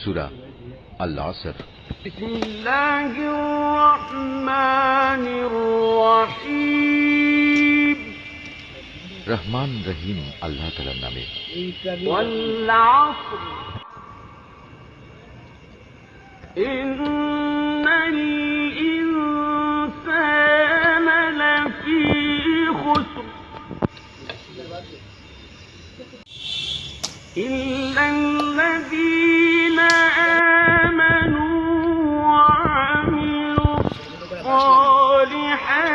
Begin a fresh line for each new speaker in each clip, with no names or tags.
সূরা আল আসর।
বিসমিল্লাহির রহমানির রহিম।
রহমান রহিম আল্লাহ তাআলার নামে।
ওয়াল আসর ইন্নাল ইনসানা লাফী খুসর ইল্লাল্লাযীনা আমানু ওয়া আমিলুস সালিহাতি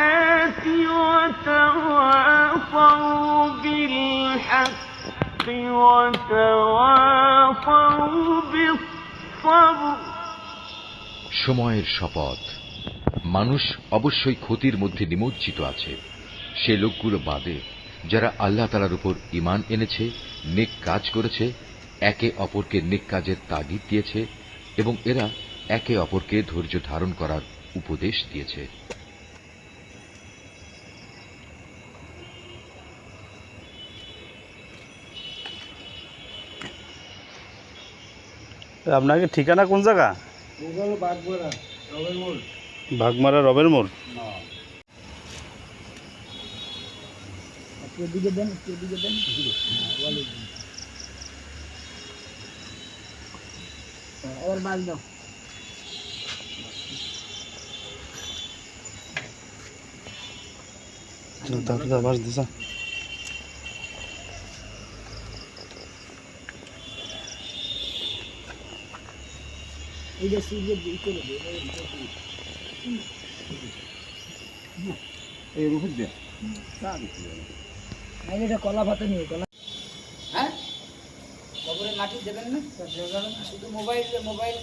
ওয়া তাওয়াসাউ বিল হাক্কি ওয়া তাওয়াসাউ বিস সাবর।
সময়ের শপথ, মানুষ অবশ্যই ক্ষতির মধ্যে নিমজ্জিত আছে সে লোকগুলো বাদে যারা আল্লাহ তাআলার উপর ঈমান এনেছে, নেক কাজ করেছে, একে অপরকে নেক কাজের তাগিদ দিয়েছে এবং এরা একে অপরকে ধৈর্য ধারণ করার উপদেশ দিয়েছে।
আপনাকে ঠিকানা কোন জায়গা? ভাগমারা রবের মোড়। আবাস দিছা
কলা ভাতে নিয়ে কলা, হ্যাঁ, খবরে মাটি দেবেন না, শুধু মোবাইল